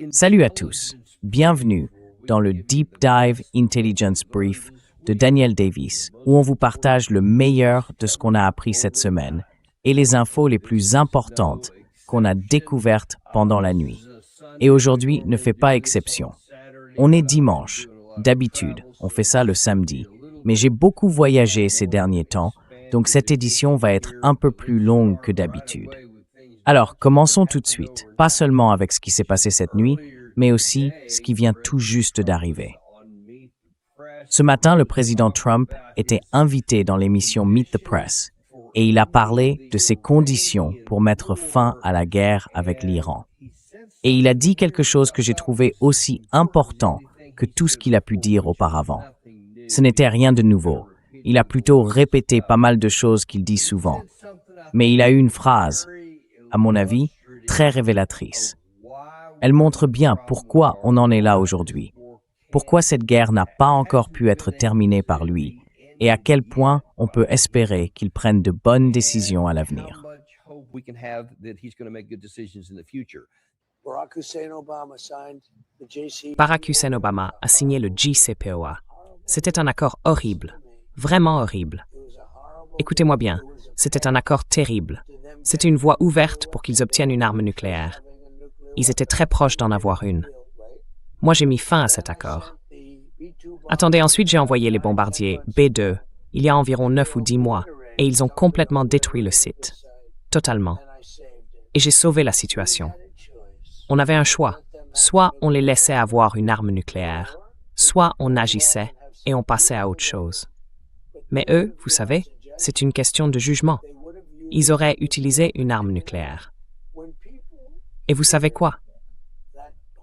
Salut à tous, bienvenue dans le Deep Dive Intelligence Brief de Daniel Davis, où on vous partage le meilleur de ce qu'on a appris cette semaine et les infos les plus importantes qu'on a découvertes pendant la nuit. Et aujourd'hui ne fait pas exception. On est dimanche. D'habitude, on fait ça le samedi. Mais j'ai beaucoup voyagé ces derniers temps, donc cette édition va être un peu plus longue que d'habitude. Alors, commençons tout de suite, pas seulement avec ce qui s'est passé cette nuit, mais aussi ce qui vient tout juste d'arriver. Ce matin, le président Trump était invité dans l'émission Meet the Press et il a parlé de ses conditions pour mettre fin à la guerre avec l'Iran. Et il a dit quelque chose que j'ai trouvé aussi important que tout ce qu'il a pu dire auparavant. Ce n'était rien de nouveau. Il a plutôt répété pas mal de choses qu'il dit souvent. Mais il a eu une phrase, à mon avis, très révélatrice. Elle montre bien pourquoi on en est là aujourd'hui, pourquoi cette guerre n'a pas encore pu être terminée par lui, et à quel point on peut espérer qu'il prenne de bonnes décisions à l'avenir. Barack Hussein Obama a signé le JCPOA. C'était un accord horrible, vraiment horrible. Écoutez-moi bien, c'était un accord terrible. C'était une voie ouverte pour qu'ils obtiennent une arme nucléaire. Ils étaient très proches d'en avoir une. Moi, j'ai mis fin à cet accord. Attendez, ensuite j'ai envoyé les bombardiers B-2 il y a environ 9 ou 10 mois et ils ont complètement détruit le site. Totalement. Et j'ai sauvé la situation. On avait un choix. Soit on les laissait avoir une arme nucléaire, soit on agissait et on passait à autre chose. Mais eux, vous savez, c'est une question de jugement. Ils auraient utilisé une arme nucléaire. Et vous savez quoi?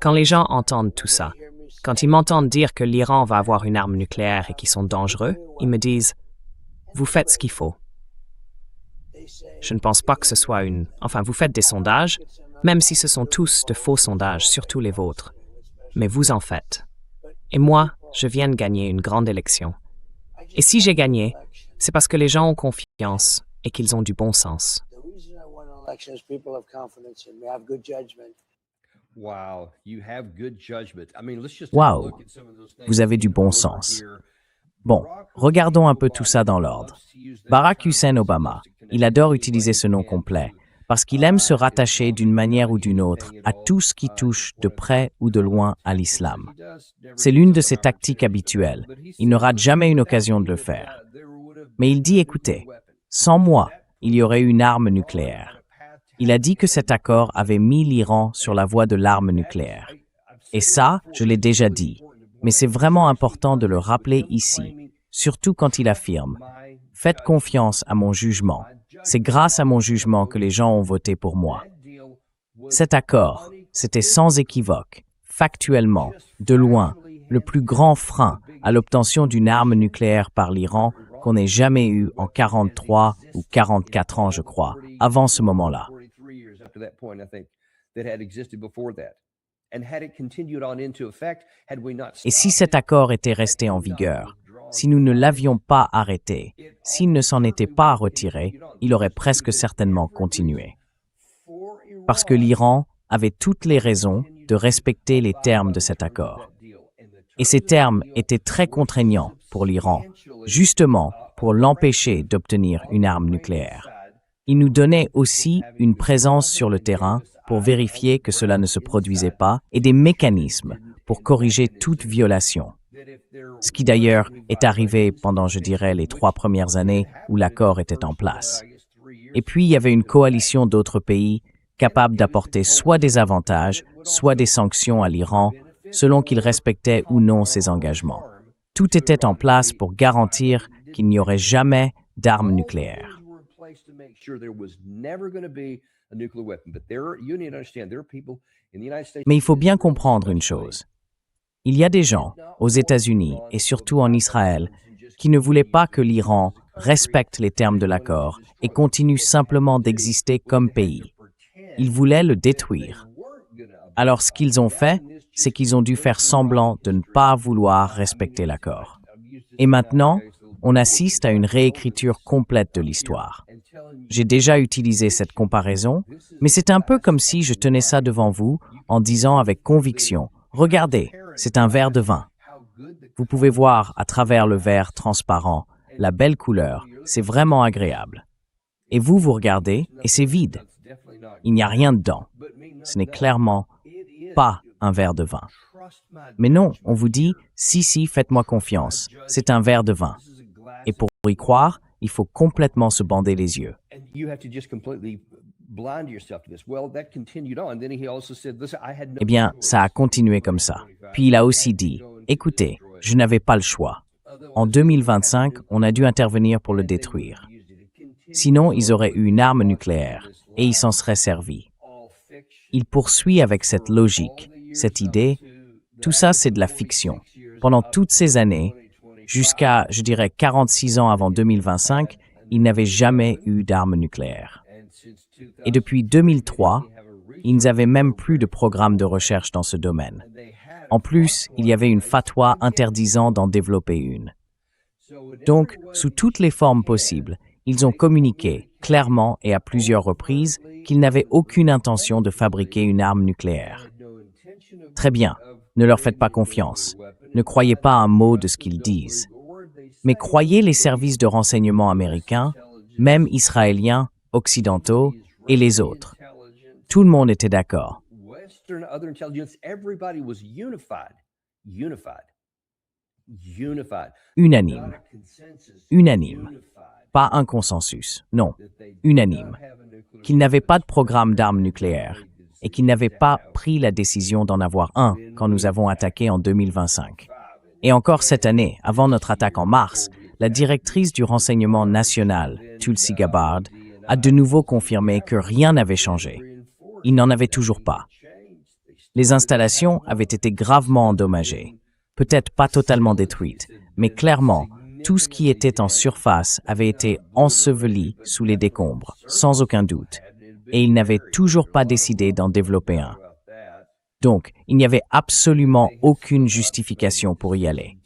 Quand les gens entendent tout ça, quand ils m'entendent dire que l'Iran va avoir une arme nucléaire et qu'ils sont dangereux, ils me disent « Vous faites ce qu'il faut ». Je ne pense pas que ce soit Enfin, vous faites des sondages, même si ce sont tous de faux sondages, surtout les vôtres. Mais vous en faites. Et moi, je viens de gagner une grande élection. Et si j'ai gagné, c'est parce que les gens ont confiance et qu'ils ont du bon sens. Waouh, vous avez du bon sens. Bon, regardons un peu tout ça dans l'ordre. Barack Hussein Obama, il adore utiliser ce nom complet parce qu'il aime se rattacher d'une manière ou d'une autre à tout ce qui touche de près ou de loin à l'islam. C'est l'une de ses tactiques habituelles. Il ne rate jamais une occasion de le faire. Mais il dit, écoutez, sans moi, il y aurait une arme nucléaire. Il a dit que cet accord avait mis l'Iran sur la voie de l'arme nucléaire. Et ça, je l'ai déjà dit. Mais c'est vraiment important de le rappeler ici, surtout quand il affirme « Faites confiance à mon jugement. C'est grâce à mon jugement que les gens ont voté pour moi. » Cet accord, c'était sans équivoque, factuellement, de loin, le plus grand frein à l'obtention d'une arme nucléaire par l'Iran qu'on ait jamais eu en 43 ou 44 ans, je crois, avant ce moment-là. Et si cet accord était resté en vigueur, si nous ne l'avions pas arrêté, s'il ne s'en était pas retiré, il aurait presque certainement continué. Parce que l'Iran avait toutes les raisons de respecter les termes de cet accord. Et ces termes étaient très contraignants pour l'Iran, justement pour l'empêcher d'obtenir une arme nucléaire. Il nous donnait aussi une présence sur le terrain pour vérifier que cela ne se produisait pas et des mécanismes pour corriger toute violation. Ce qui d'ailleurs est arrivé pendant, je dirais, les 3 premières années où l'accord était en place. Et puis, il y avait une coalition d'autres pays capables d'apporter soit des avantages, soit des sanctions à l'Iran, selon qu'il respectait ou non ses engagements. Tout était en place pour garantir qu'il n'y aurait jamais d'armes nucléaires. Mais il faut bien comprendre une chose. Il y a des gens, aux États-Unis et surtout en Israël, qui ne voulaient pas que l'Iran respecte les termes de l'accord et continue simplement d'exister comme pays. Ils voulaient le détruire. Alors ce qu'ils ont fait, c'est qu'ils ont dû faire semblant de ne pas vouloir respecter l'accord. Et maintenant, on assiste à une réécriture complète de l'histoire. J'ai déjà utilisé cette comparaison, mais c'est un peu comme si je tenais ça devant vous en disant avec conviction, « Regardez, c'est un verre de vin. » Vous pouvez voir à travers le verre transparent, la belle couleur, c'est vraiment agréable. Et vous regardez et c'est vide. Il n'y a rien dedans. Ce n'est clairement pas un verre de vin. Mais non, on vous dit, si, faites-moi confiance, c'est un verre de vin. Et pour y croire, il faut complètement se bander les yeux. Eh bien, ça a continué comme ça. Puis il a aussi dit, écoutez, je n'avais pas le choix. En 2025, on a dû intervenir pour le détruire. Sinon, ils auraient eu une arme nucléaire et ils s'en seraient servis. Il poursuit avec cette logique, cette idée. Tout ça, c'est de la fiction. Pendant toutes ces années, jusqu'à, je dirais, 46 ans avant 2025, ils n'avaient jamais eu d'armes nucléaires. Et depuis 2003, ils n'avaient même plus de programme de recherche dans ce domaine. En plus, il y avait une fatwa interdisant d'en développer une. Donc, sous toutes les formes possibles, ils ont communiqué, clairement et à plusieurs reprises, qu'ils n'avaient aucune intention de fabriquer une arme nucléaire. Très bien, ne leur faites pas confiance. Ne croyez pas un mot de ce qu'ils disent. Mais croyez les services de renseignement américains, même israéliens, occidentaux et les autres. Tout le monde était d'accord. Unanime. Unanime. Pas un consensus, non, unanime. Qu'ils n'avaient pas de programme d'armes nucléaires et qu'ils n'avaient pas pris la décision d'en avoir un quand nous avons attaqué en 2025. Et encore cette année, avant notre attaque en mars, la directrice du renseignement national, Tulsi Gabbard, a de nouveau confirmé que rien n'avait changé. Il n'en avait toujours pas. Les installations avaient été gravement endommagées, peut-être pas totalement détruites, mais clairement, tout ce qui était en surface avait été enseveli sous les décombres, sans aucun doute, et ils n'avaient toujours pas décidé d'en développer un. Donc, il n'y avait absolument aucune justification pour y aller.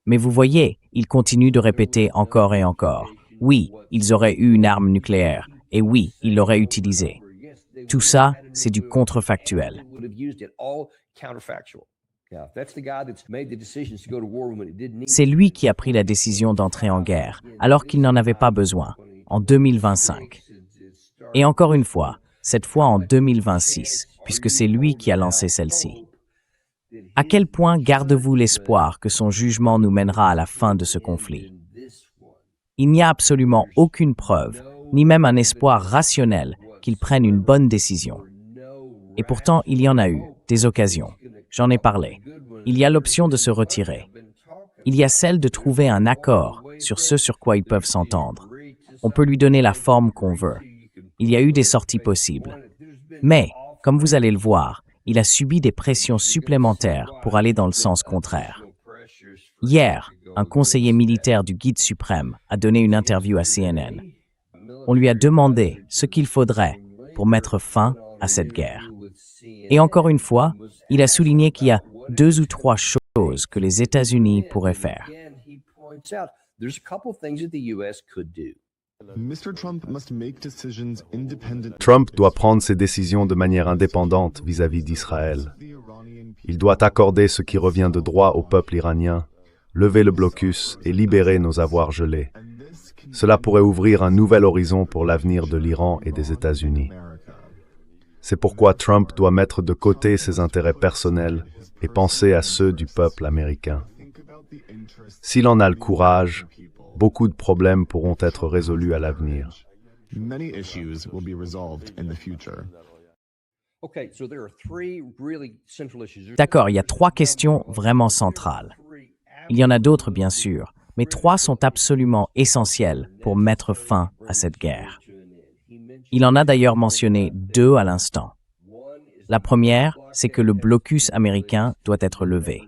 Mais vous voyez, ils continuent de répéter encore et encore. Oui, ils auraient eu une arme nucléaire, et oui, ils l'auraient utilisée. Tout ça, c'est du contrefactuel. C'est lui qui a pris la décision d'entrer en guerre, alors qu'il n'en avait pas besoin, en 2025. Et encore une fois, cette fois en 2026, puisque c'est lui qui a lancé celle-ci. À quel point gardez-vous l'espoir que son jugement nous mènera à la fin de ce conflit? Il n'y a absolument aucune preuve, ni même un espoir rationnel qu'il prenne une bonne décision. Et pourtant, il y en a eu, des occasions. J'en ai parlé. Il y a l'option de se retirer. Il y a celle de trouver un accord sur ce sur quoi ils peuvent s'entendre. On peut lui donner la forme qu'on veut. Il y a eu des sorties possibles. Mais, comme vous allez le voir, il a subi des pressions supplémentaires pour aller dans le sens contraire. Hier, un conseiller militaire du Guide suprême a donné une interview à CNN. On lui a demandé ce qu'il faudrait pour mettre fin à cette guerre. Et encore une fois, il a souligné qu'il y a 2 ou 3 choses que les États-Unis pourraient faire. Trump doit prendre ses décisions de manière indépendante vis-à-vis d'Israël. Il doit accorder ce qui revient de droit au peuple iranien, lever le blocus et libérer nos avoirs gelés. Cela pourrait ouvrir un nouvel horizon pour l'avenir de l'Iran et des États-Unis. C'est pourquoi Trump doit mettre de côté ses intérêts personnels et penser à ceux du peuple américain. S'il en a le courage, beaucoup de problèmes pourront être résolus à l'avenir. D'accord, il y a 3 questions vraiment centrales. Il y en a d'autres, bien sûr, mais 3 sont absolument essentielles pour mettre fin à cette guerre. Il en a d'ailleurs mentionné 2 à l'instant. La première, c'est que le blocus américain doit être levé.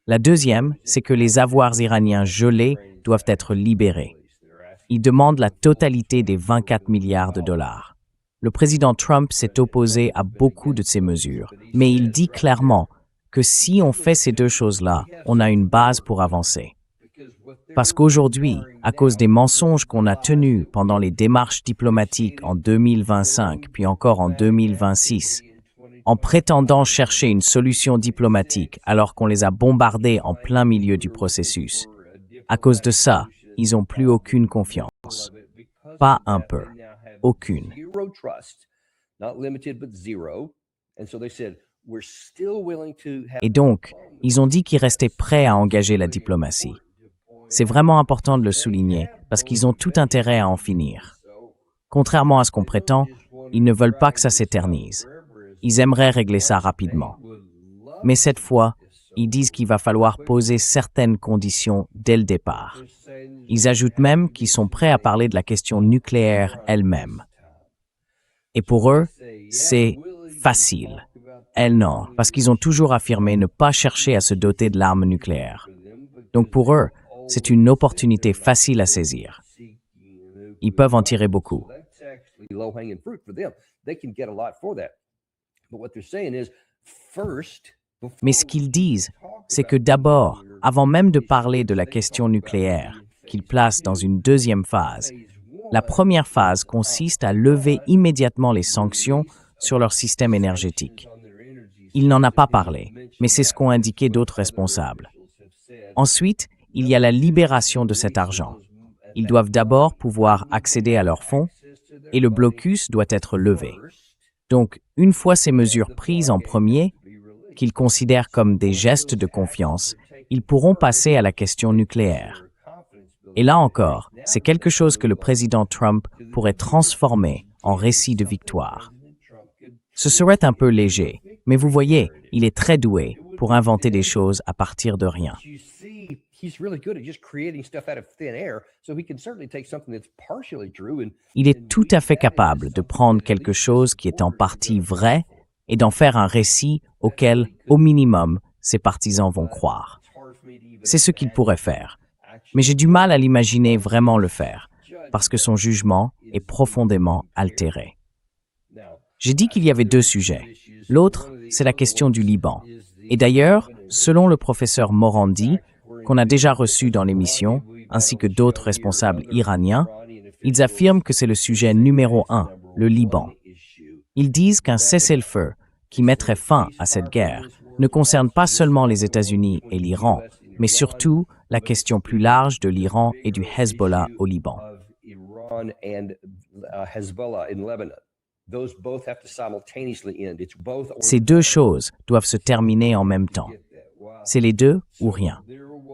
La deuxième, c'est que les avoirs iraniens gelés doivent être libérés. Il demande la totalité des 24 milliards de dollars. Le président Trump s'est opposé à beaucoup de ces mesures, mais il dit clairement que si on fait ces 2 choses-là, on a une base pour avancer. Parce qu'aujourd'hui, à cause des mensonges qu'on a tenus pendant les démarches diplomatiques en 2025 puis encore en 2026, en prétendant chercher une solution diplomatique alors qu'on les a bombardés en plein milieu du processus, à cause de ça, ils n'ont plus aucune confiance. Pas un peu. Aucune. Et donc, ils ont dit qu'ils restaient prêts à engager la diplomatie. C'est vraiment important de le souligner parce qu'ils ont tout intérêt à en finir. Contrairement à ce qu'on prétend, ils ne veulent pas que ça s'éternise. Ils aimeraient régler ça rapidement. Mais cette fois, ils disent qu'il va falloir poser certaines conditions dès le départ. Ils ajoutent même qu'ils sont prêts à parler de la question nucléaire elle-même. Et pour eux, c'est facile. Elles non, parce qu'ils ont toujours affirmé ne pas chercher à se doter de l'arme nucléaire. Donc pour eux, c'est une opportunité facile à saisir. Ils peuvent en tirer beaucoup. Mais ce qu'ils disent, c'est que d'abord, avant même de parler de la question nucléaire, qu'ils placent dans une deuxième phase, la première phase consiste à lever immédiatement les sanctions sur leur système énergétique. Il n'en a pas parlé, mais c'est ce qu'ont indiqué d'autres responsables. Ensuite, il y a la libération de cet argent. Ils doivent d'abord pouvoir accéder à leurs fonds et le blocus doit être levé. Donc, une fois ces mesures prises en premier, qu'ils considèrent comme des gestes de confiance, ils pourront passer à la question nucléaire. Et là encore, c'est quelque chose que le président Trump pourrait transformer en récit de victoire. Ce serait un peu léger, mais vous voyez, il est très doué pour inventer des choses à partir de rien. Il est tout à fait capable de prendre quelque chose qui est en partie vrai et d'en faire un récit auquel, au minimum, ses partisans vont croire. C'est ce qu'il pourrait faire. Mais j'ai du mal à l'imaginer vraiment le faire, parce que son jugement est profondément altéré. J'ai dit qu'il y avait deux sujets. L'autre, c'est la question du Liban. Et d'ailleurs, selon le professeur Morandi, qu'on a déjà reçu dans l'émission, ainsi que d'autres responsables iraniens, ils affirment que c'est le sujet numéro 1, le Liban. Ils disent qu'un cessez-le-feu qui mettrait fin à cette guerre ne concerne pas seulement les États-Unis et l'Iran, mais surtout la question plus large de l'Iran et du Hezbollah au Liban. Ces deux choses doivent se terminer en même temps. C'est les deux ou rien.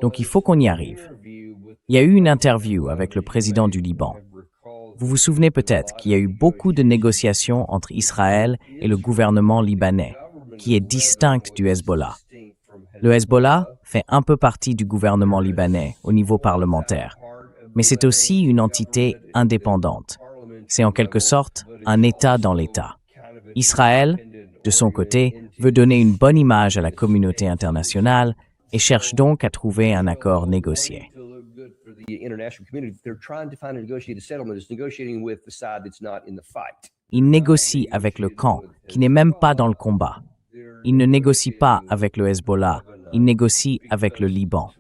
Donc il faut qu'on y arrive. Il y a eu une interview avec le président du Liban. Vous vous souvenez peut-être qu'il y a eu beaucoup de négociations entre Israël et le gouvernement libanais, qui est distinct du Hezbollah. Le Hezbollah fait un peu partie du gouvernement libanais au niveau parlementaire, mais c'est aussi une entité indépendante. C'est en quelque sorte un État dans l'État. Israël, de son côté, veut donner une bonne image à la communauté internationale et cherche donc à trouver un accord négocié. Il négocie avec le camp qui n'est même pas dans le combat. Il ne négocie pas avec le Hezbollah, il négocie avec le Liban.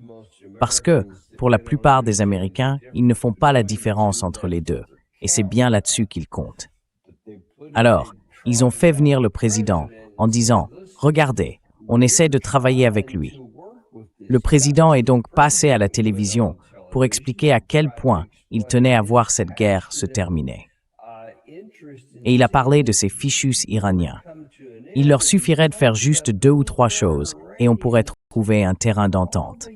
Parce que, pour la plupart des Américains, ils ne font pas la différence entre les deux, et c'est bien là-dessus qu'ils comptent. Alors, ils ont fait venir le président en disant « Regardez, on essaie de travailler avec lui ». Le président est donc passé à la télévision pour expliquer à quel point il tenait à voir cette guerre se terminer. Et il a parlé de ces fichus iraniens. Il leur suffirait de faire juste 2 ou 3 choses et on pourrait trouver un terrain d'entente.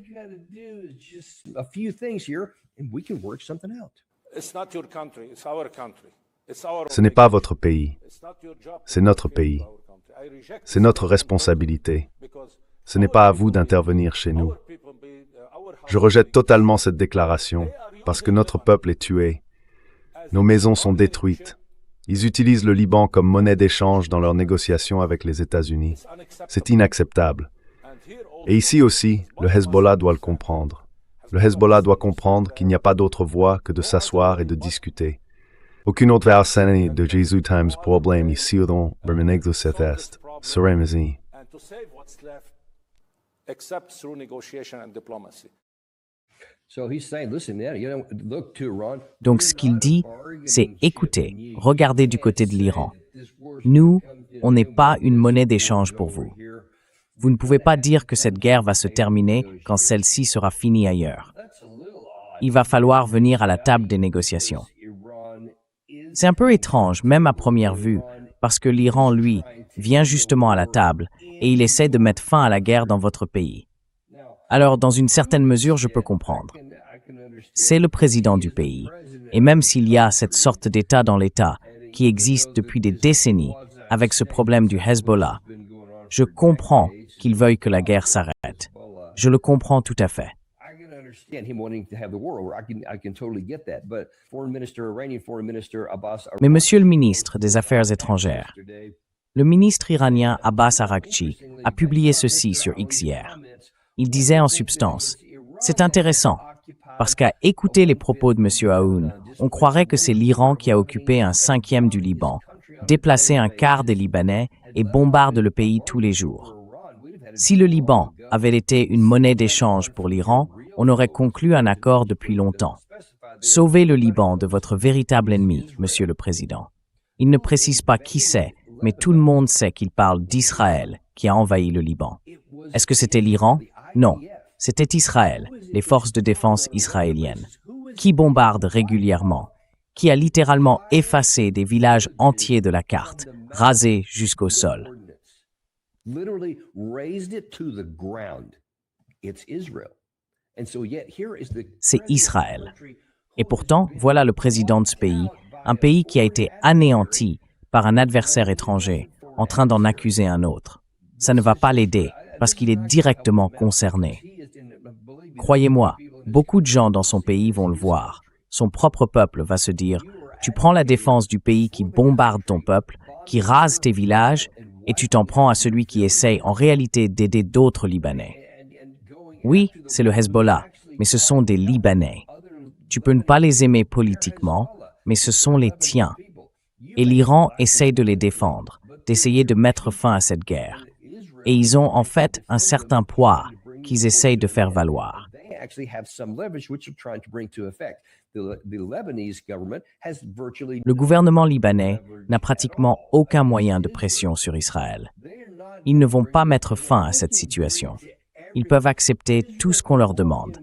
Ce n'est pas votre pays, c'est notre pays. C'est notre responsabilité. Ce n'est pas à vous d'intervenir chez nous. Je rejette totalement cette déclaration, parce que notre peuple est tué. Nos maisons sont détruites. Ils utilisent le Liban comme monnaie d'échange dans leurs négociations avec les États-Unis. C'est inacceptable. Et ici aussi, le Hezbollah doit le comprendre. Le Hezbollah doit comprendre qu'il n'y a pas d'autre voie que de s'asseoir et de discuter. Aucune autre version de Jésus Times problème ici dans Bermenegdo cet est. Seremesi. Donc ce qu'il dit, c'est écoutez, regardez du côté de l'Iran. Nous, on n'est pas une monnaie d'échange pour vous. Vous ne pouvez pas dire que cette guerre va se terminer quand celle-ci sera finie ailleurs. Il va falloir venir à la table des négociations. C'est un peu étrange, même à première vue, parce que l'Iran, lui, vient justement à la table et il essaie de mettre fin à la guerre dans votre pays. Alors, dans une certaine mesure, je peux comprendre. C'est le président du pays, et même s'il y a cette sorte d'État dans l'État qui existe depuis des décennies avec ce problème du Hezbollah, je comprends qu'il veuille que la guerre s'arrête. Je le comprends tout à fait. Mais Monsieur le ministre des Affaires étrangères, le ministre iranien Abbas Araghchi a publié ceci sur X hier. Il disait en substance, « C'est intéressant, parce qu'à écouter les propos de M. Aoun, on croirait que c'est l'Iran qui a occupé 1/5 du Liban, déplacé 1/4 des Libanais et bombarde le pays tous les jours. Si le Liban avait été une monnaie d'échange pour l'Iran, on aurait conclu un accord depuis longtemps. Sauvez le Liban de votre véritable ennemi, Monsieur le Président. Il ne précise pas qui c'est, mais tout le monde sait qu'il parle d'Israël qui a envahi le Liban. Est-ce que c'était l'Iran? Non, c'était Israël, les forces de défense israéliennes, qui bombardent régulièrement, qui a littéralement effacé des villages entiers de la carte, rasés jusqu'au sol. C'est Israël. Et pourtant, voilà le président de ce pays, un pays qui a été anéanti par un adversaire étranger, en train d'en accuser un autre. Ça ne va pas l'aider, parce qu'il est directement concerné. Croyez-moi, beaucoup de gens dans son pays vont le voir. Son propre peuple va se dire, tu prends la défense du pays qui bombarde ton peuple, qui rase tes villages, et tu t'en prends à celui qui essaye en réalité d'aider d'autres Libanais. Oui, c'est le Hezbollah, mais ce sont des Libanais. Tu peux ne pas les aimer politiquement, mais ce sont les tiens. Et l'Iran essaye de les défendre, d'essayer de mettre fin à cette guerre. Et ils ont en fait un certain poids qu'ils essayent de faire valoir. Le gouvernement libanais n'a pratiquement aucun moyen de pression sur Israël. Ils ne vont pas mettre fin à cette situation. Ils peuvent accepter tout ce qu'on leur demande.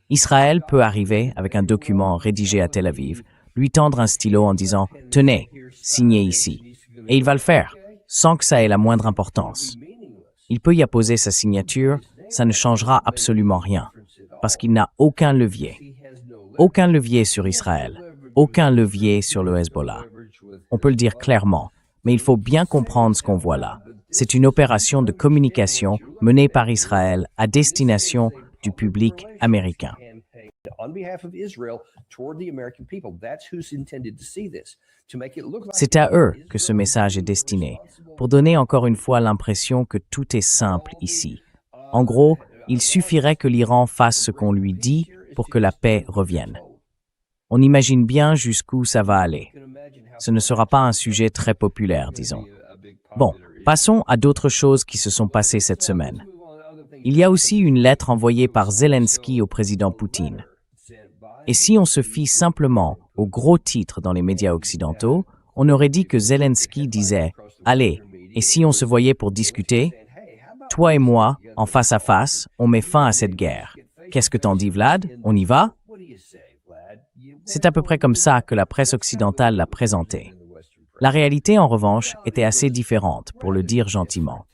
Israël peut arriver avec un document rédigé à Tel Aviv, lui tendre un stylo en disant « Tenez, signez ici ». Et il va le faire, sans que ça ait la moindre importance. Il peut y apposer sa signature, ça ne changera absolument rien, parce qu'il n'a aucun levier. Aucun levier sur Israël, aucun levier sur le Hezbollah. On peut le dire clairement, mais il faut bien comprendre ce qu'on voit là. C'est une opération de communication menée par Israël à destination du public américain. C'est à eux que ce message est destiné, pour donner encore une fois l'impression que tout est simple ici. En gros, il suffirait que l'Iran fasse ce qu'on lui dit pour que la paix revienne. On imagine bien jusqu'où ça va aller. Ce ne sera pas un sujet très populaire, disons. Bon, passons à d'autres choses qui se sont passées cette semaine. Il y a aussi une lettre envoyée par Zelensky au président Poutine. Et si on se fie simplement aux gros titres dans les médias occidentaux, on aurait dit que Zelensky disait « Allez, et si on se voyait pour discuter? Toi et moi, en face à face, on met fin à cette guerre. Qu'est-ce que t'en dis, Vlad? On y va ?» C'est à peu près comme ça que la presse occidentale l'a présenté. La réalité, en revanche, était assez différente, pour le dire gentiment.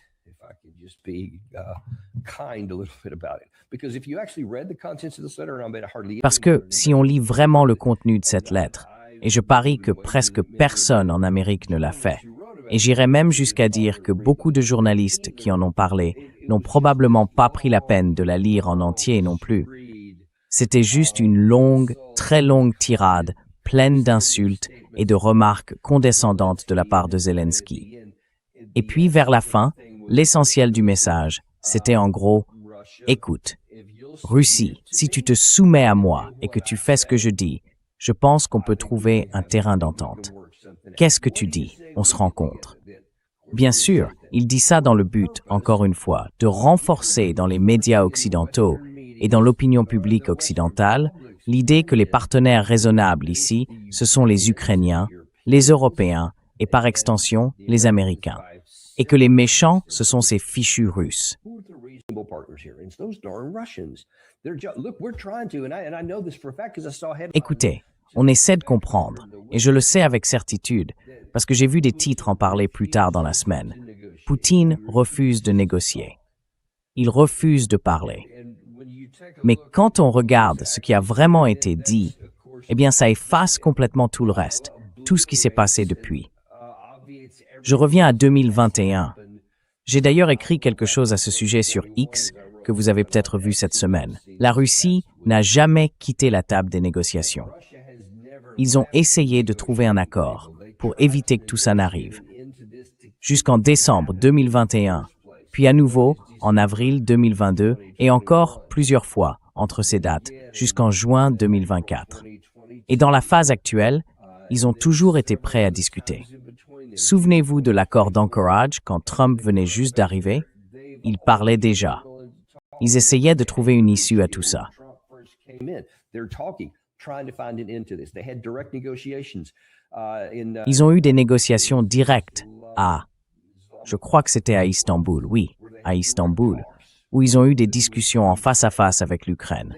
Parce que si on lit vraiment le contenu de cette lettre, et je parie que presque personne en Amérique ne l'a fait, et j'irais même jusqu'à dire que beaucoup de journalistes qui en ont parlé n'ont probablement pas pris la peine de la lire en entier non plus. C'était juste une longue, très longue tirade, pleine d'insultes et de remarques condescendantes de la part de Zelensky. Et puis, vers la fin, l'essentiel du message, c'était en gros « Écoute, Russie, si tu te soumets à moi et que tu fais ce que je dis, je pense qu'on peut trouver un terrain d'entente. Qu'est-ce que tu dis? On se rencontre. » Bien sûr, il dit ça dans le but, encore une fois, de renforcer dans les médias occidentaux et dans l'opinion publique occidentale, l'idée que les partenaires raisonnables ici, ce sont les Ukrainiens, les Européens et par extension les Américains, et que les méchants, ce sont ces fichus Russes. Écoutez, on essaie de comprendre, et je le sais avec certitude, parce que j'ai vu des titres en parler plus tard dans la semaine. Poutine refuse de négocier. Il refuse de parler. Mais quand on regarde ce qui a vraiment été dit, eh bien ça efface complètement tout le reste, tout ce qui s'est passé depuis. Je reviens à 2021. J'ai d'ailleurs écrit quelque chose à ce sujet sur X, que vous avez peut-être vu cette semaine. La Russie n'a jamais quitté la table des négociations. Ils ont essayé de trouver un accord pour éviter que tout ça n'arrive. Jusqu'en décembre 2021, puis à nouveau en avril 2022 et encore plusieurs fois entre ces dates, jusqu'en juin 2024. Et dans la phase actuelle, ils ont toujours été prêts à discuter. Souvenez-vous de l'accord d'Anchorage quand Trump venait juste d'arriver? Ils parlaient déjà. Ils essayaient de trouver une issue à tout ça. Ils ont eu des négociations directes je crois que c'était à Istanbul, oui, à Istanbul, où ils ont eu des discussions en face à face avec l'Ukraine.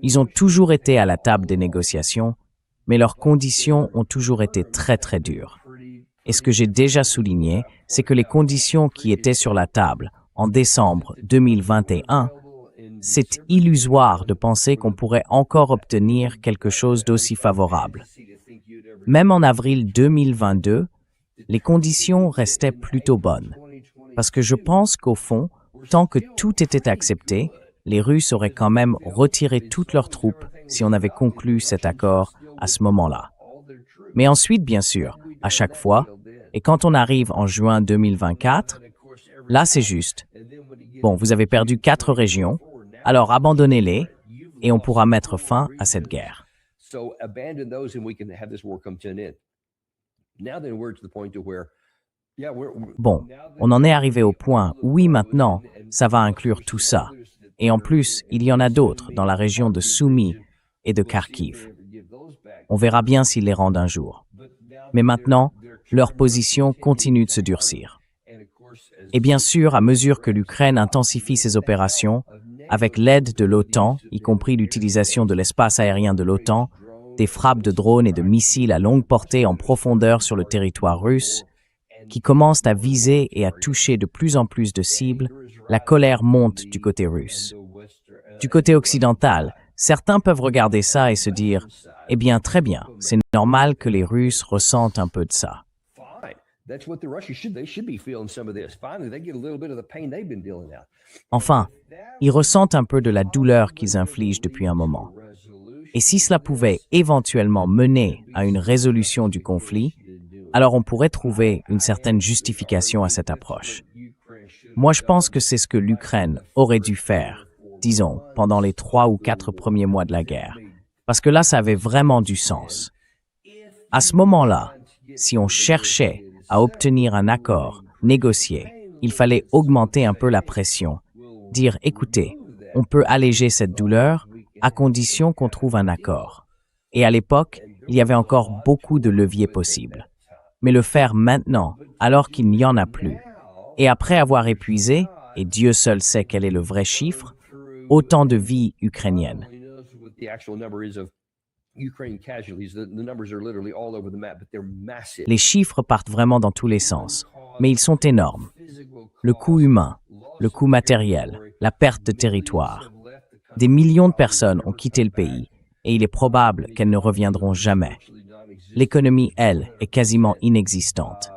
Ils ont toujours été à la table des négociations, mais leurs conditions ont toujours été très très dures. Et ce que j'ai déjà souligné, c'est que les conditions qui étaient sur la table en décembre 2021, c'est illusoire de penser qu'on pourrait encore obtenir quelque chose d'aussi favorable. Même en avril 2022, les conditions restaient plutôt bonnes. Parce que je pense qu'au fond, tant que tout était accepté, les Russes auraient quand même retiré toutes leurs troupes si on avait conclu cet accord à ce moment-là. Mais ensuite, bien sûr, à chaque fois, et quand on arrive en juin 2024, là c'est juste. Bon, vous avez perdu 4 régions, alors abandonnez-les et on pourra mettre fin à cette guerre. Bon, on en est arrivé au point où oui, maintenant, ça va inclure tout ça. Et en plus, il y en a d'autres dans la région de Soumy et de Kharkiv. On verra bien s'ils les rendent un jour. Mais maintenant, leur position continue de se durcir. Et bien sûr, à mesure que l'Ukraine intensifie ses opérations, avec l'aide de l'OTAN, y compris l'utilisation de l'espace aérien de l'OTAN, des frappes de drones et de missiles à longue portée en profondeur sur le territoire russe, qui commencent à viser et à toucher de plus en plus de cibles, la colère monte du côté russe. Du côté occidental, certains peuvent regarder ça et se dire « Eh bien, très bien, c'est normal que les Russes ressentent un peu de ça. » Enfin, ils ressentent un peu de la douleur qu'ils infligent depuis un moment. Et si cela pouvait éventuellement mener à une résolution du conflit, alors on pourrait trouver une certaine justification à cette approche. Moi, je pense que c'est ce que l'Ukraine aurait dû faire, disons, pendant les 3 ou 4 premiers mois de la guerre, parce que là, ça avait vraiment du sens. À ce moment-là, si on cherchait à obtenir un accord négocié, il fallait augmenter un peu la pression, dire « Écoutez, on peut alléger cette douleur à condition qu'on trouve un accord. » Et à l'époque, il y avait encore beaucoup de leviers possibles. Mais le faire maintenant, alors qu'il n'y en a plus, et après avoir épuisé, et Dieu seul sait quel est le vrai chiffre, autant de vies ukrainiennes. Les chiffres partent vraiment dans tous les sens, mais ils sont énormes. Le coût humain, le coût matériel, la perte de territoire. Des millions de personnes ont quitté le pays et il est probable qu'elles ne reviendront jamais. L'économie, elle, est quasiment inexistante.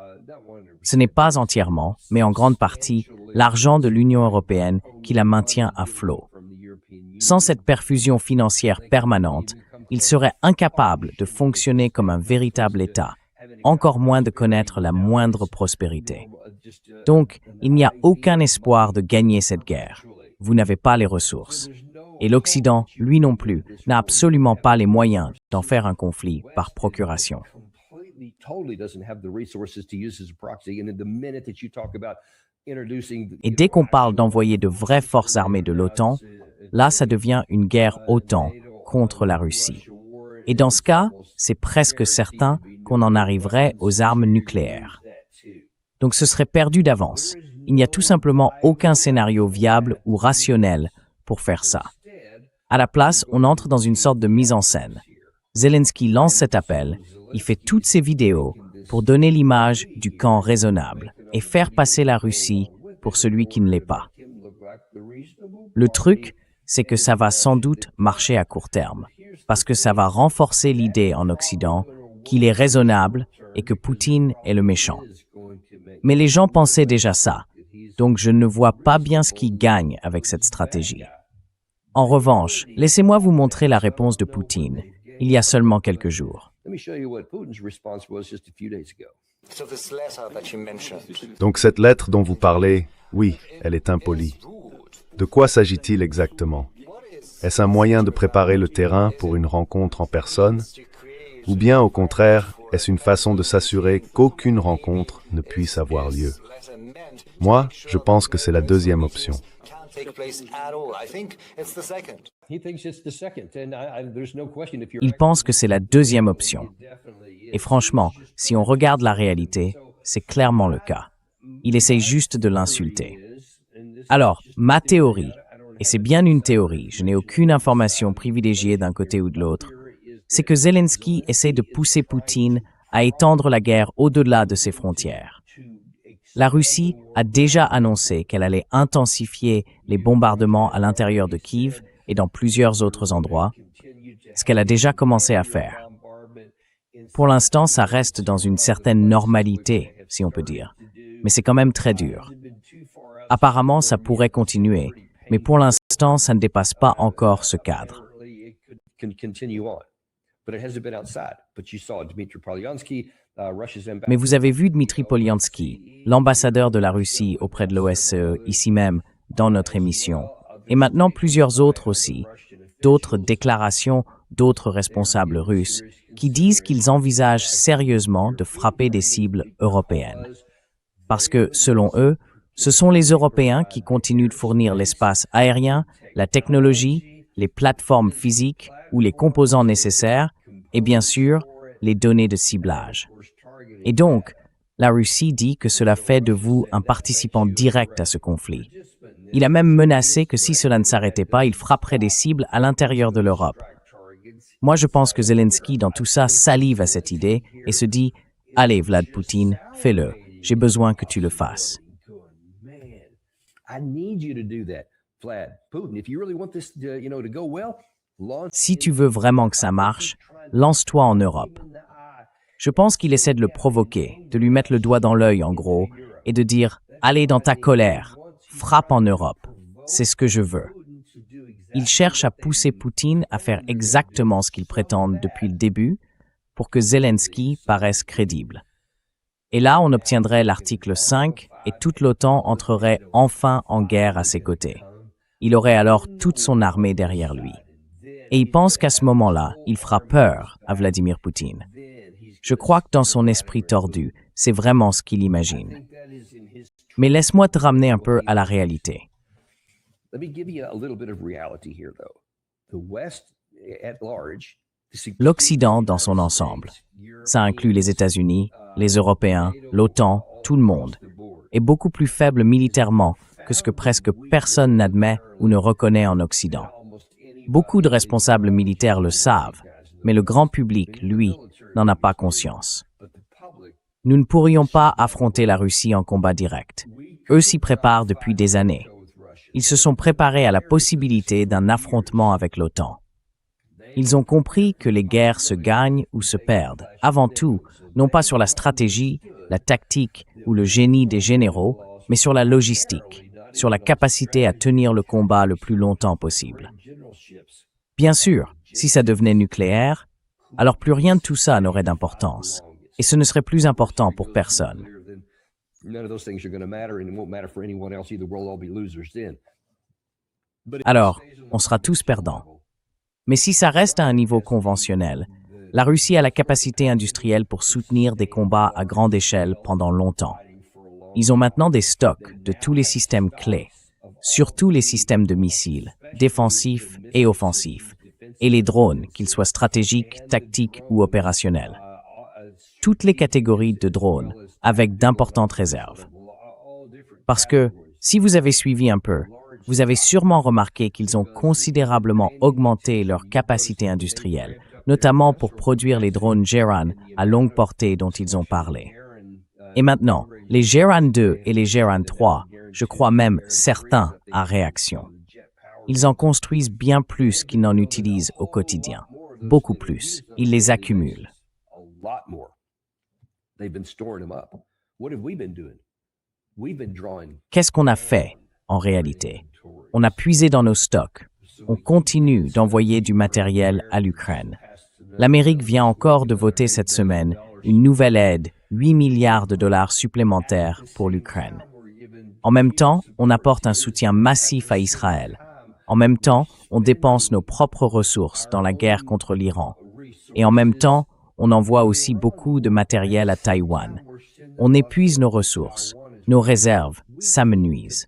Ce n'est pas entièrement, mais en grande partie, l'argent de l'Union européenne qui la maintient à flot. Sans cette perfusion financière permanente, il serait incapable de fonctionner comme un véritable État, encore moins de connaître la moindre prospérité. Donc, il n'y a aucun espoir de gagner cette guerre. Vous n'avez pas les ressources. Et l'Occident, lui non plus, n'a absolument pas les moyens d'en faire un conflit par procuration. Et dès qu'on parle d'envoyer de vraies forces armées de l'OTAN, là, ça devient une guerre OTAN contre la Russie. Et dans ce cas, c'est presque certain qu'on en arriverait aux armes nucléaires. Donc ce serait perdu d'avance. Il n'y a tout simplement aucun scénario viable ou rationnel pour faire ça. À la place, on entre dans une sorte de mise en scène. Zelensky lance cet appel, il fait toutes ses vidéos pour donner l'image du camp raisonnable et faire passer la Russie pour celui qui ne l'est pas. Le truc, c'est que ça va sans doute marcher à court terme, parce que ça va renforcer l'idée en Occident qu'il est raisonnable et que Poutine est le méchant. Mais les gens pensaient déjà ça, donc je ne vois pas bien ce qui gagne avec cette stratégie. En revanche, laissez-moi vous montrer la réponse de Poutine, il y a seulement quelques jours. Donc cette lettre dont vous parlez, oui, elle est impolie. De quoi s'agit-il exactement? Est-ce un moyen de préparer le terrain pour une rencontre en personne? Ou bien, au contraire, est-ce une façon de s'assurer qu'aucune rencontre ne puisse avoir lieu? Moi, je pense que c'est la deuxième option. Il pense que c'est la deuxième option. Et franchement, si on regarde la réalité, c'est clairement le cas. Il essaye juste de l'insulter. Alors, ma théorie, et c'est bien une théorie, je n'ai aucune information privilégiée d'un côté ou de l'autre, c'est que Zelensky essaie de pousser Poutine à étendre la guerre au-delà de ses frontières. La Russie a déjà annoncé qu'elle allait intensifier les bombardements à l'intérieur de Kiev et dans plusieurs autres endroits, ce qu'elle a déjà commencé à faire. Pour l'instant, ça reste dans une certaine normalité, si on peut dire, mais c'est quand même très dur. Apparemment, ça pourrait continuer, mais pour l'instant, ça ne dépasse pas encore ce cadre. Mais vous avez vu Dmitry Polyansky, l'ambassadeur de la Russie auprès de l'OSCE, ici même, dans notre émission, et maintenant plusieurs autres aussi, d'autres déclarations d'autres responsables russes, qui disent qu'ils envisagent sérieusement de frapper des cibles européennes. Parce que, selon eux, ce sont les Européens qui continuent de fournir l'espace aérien, la technologie, les plateformes physiques ou les composants nécessaires, et bien sûr, les données de ciblage. Et donc, la Russie dit que cela fait de vous un participant direct à ce conflit. Il a même menacé que si cela ne s'arrêtait pas, il frapperait des cibles à l'intérieur de l'Europe. Moi, je pense que Zelensky, dans tout ça, salive à cette idée et se dit « Allez, Vlad Poutine, fais-le. J'ai besoin que tu le fasses. » Si tu veux vraiment que ça marche, lance-toi en Europe. Je pense qu'il essaie de le provoquer, de lui mettre le doigt dans l'œil en gros, et de dire « Allez dans ta colère, frappe en Europe, c'est ce que je veux. » Il cherche à pousser Poutine à faire exactement ce qu'il prétend depuis le début pour que Zelensky paraisse crédible. Et là, on obtiendrait l'article 5 et toute l'OTAN entrerait enfin en guerre à ses côtés. Il aurait alors toute son armée derrière lui. Et il pense qu'à ce moment-là, il fera peur à Vladimir Poutine. Je crois que dans son esprit tordu, c'est vraiment ce qu'il imagine. Mais laisse-moi te ramener un peu à la réalité. L'Occident dans son ensemble, ça inclut les États-Unis, les Européens, l'OTAN, tout le monde, est beaucoup plus faible militairement que ce que presque personne n'admet ou ne reconnaît en Occident. Beaucoup de responsables militaires le savent, mais le grand public, lui, n'en a pas conscience. Nous ne pourrions pas affronter la Russie en combat direct. Eux s'y préparent depuis des années. Ils se sont préparés à la possibilité d'un affrontement avec l'OTAN. Ils ont compris que les guerres se gagnent ou se perdent, avant tout, non pas sur la stratégie, la tactique ou le génie des généraux, mais sur la logistique, sur la capacité à tenir le combat le plus longtemps possible. Bien sûr, si ça devenait nucléaire, alors plus rien de tout ça n'aurait d'importance, et ce ne serait plus important pour personne. Alors, on sera tous perdants. Mais si ça reste à un niveau conventionnel, La Russie a la capacité industrielle pour soutenir des combats à grande échelle pendant longtemps. Ils ont maintenant des stocks de tous les systèmes clés, surtout les systèmes de missiles, défensifs et offensifs, et les drones, qu'ils soient stratégiques, tactiques ou opérationnels. Toutes les catégories de drones, avec d'importantes réserves. Parce que, si vous avez suivi un peu, vous avez sûrement remarqué qu'ils ont considérablement augmenté leur capacité industrielle, notamment pour produire les drones Geran à longue portée dont ils ont parlé. Et maintenant, les Geran 2 et les Geran 3, je crois même certains à réaction. Ils en construisent bien plus qu'ils n'en utilisent au quotidien. Beaucoup plus. Ils les accumulent. Qu'est-ce qu'on a fait, en réalité? On a puisé dans nos stocks. On continue d'envoyer du matériel à l'Ukraine. L'Amérique vient encore de voter cette semaine une nouvelle aide, 8 milliards de dollars supplémentaires pour l'Ukraine. En même temps, on apporte un soutien massif à Israël. En même temps, on dépense nos propres ressources dans la guerre contre l'Iran. Et en même temps, on envoie aussi beaucoup de matériel à Taïwan. On épuise nos ressources. Nos réserves s'amenuisent.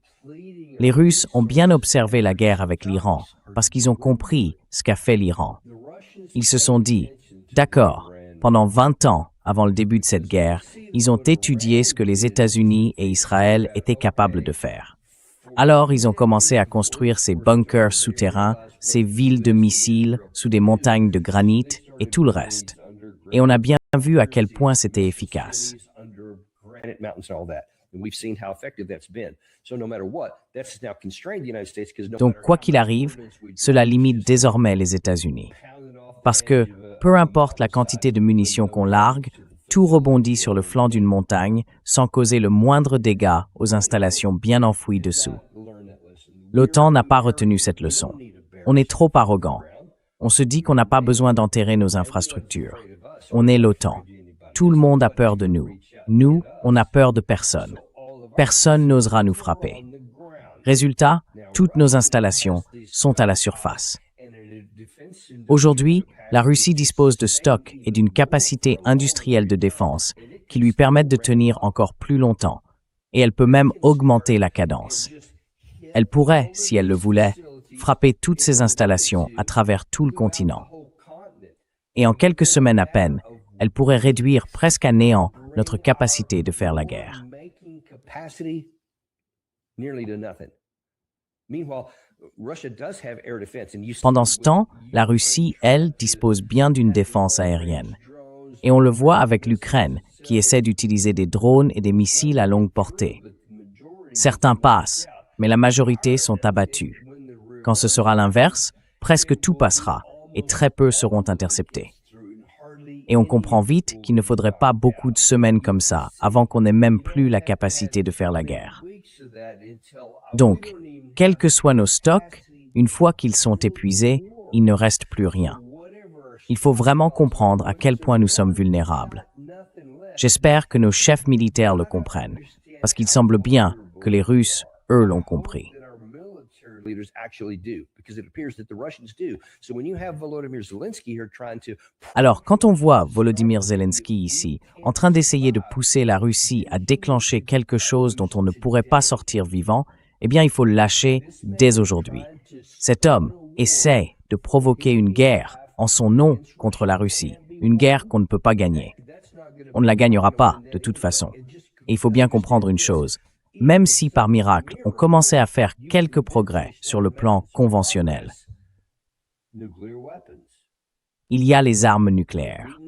Les Russes ont bien observé la guerre avec l'Iran parce qu'ils ont compris ce qu'a fait l'Iran. Ils se sont dit, d'accord, pendant 20 ans avant le début de cette guerre, ils ont étudié ce que les États-Unis et Israël étaient capables de faire. Alors, ils ont commencé à construire ces bunkers souterrains, ces villes de missiles sous des montagnes de granit et tout le reste. Et on a bien vu à quel point c'était efficace. Donc, quoi qu'il arrive, cela limite désormais les États-Unis. Parce que, peu importe la quantité de munitions qu'on largue, tout rebondit sur le flanc d'une montagne sans causer le moindre dégât aux installations bien enfouies dessous. L'OTAN n'a pas retenu cette leçon. On est trop arrogant. On se dit qu'on n'a pas besoin d'enterrer nos infrastructures. On est l'OTAN. Tout le monde a peur de nous. Nous, on a peur de personne. Personne n'osera nous frapper. Résultat, toutes nos installations sont à la surface. Aujourd'hui, la Russie dispose de stocks et d'une capacité industrielle de défense qui lui permettent de tenir encore plus longtemps, et elle peut même augmenter la cadence. Elle pourrait, si elle le voulait, frapper toutes ces installations à travers tout le continent. Et en quelques semaines à peine, elle pourrait réduire presque à néant notre capacité de faire la guerre. Pendant ce temps, la Russie, elle, dispose bien d'une défense aérienne. Et on le voit avec l'Ukraine, qui essaie d'utiliser des drones et des missiles à longue portée. Certains passent, mais la majorité sont abattus. Quand ce sera l'inverse, presque tout passera, et très peu seront interceptés. Et on comprend vite qu'il ne faudrait pas beaucoup de semaines comme ça avant qu'on n'ait même plus la capacité de faire la guerre. Donc, quels que soient nos stocks, une fois qu'ils sont épuisés, il ne reste plus rien. Il faut vraiment comprendre à quel point nous sommes vulnérables. J'espère que nos chefs militaires le comprennent, parce qu'il semble bien que les Russes, eux, l'ont compris. Alors, quand on voit Volodymyr Zelensky ici, en train d'essayer de pousser la Russie à déclencher quelque chose dont on ne pourrait pas sortir vivant, eh bien, il faut le lâcher dès aujourd'hui. Cet homme essaie de provoquer une guerre en son nom contre la Russie, une guerre qu'on ne peut pas gagner. On ne la gagnera pas, de toute façon. Et il faut bien comprendre une chose. Même si, par miracle, on commençait à faire quelques progrès sur le plan conventionnel, il y a les armes nucléaires.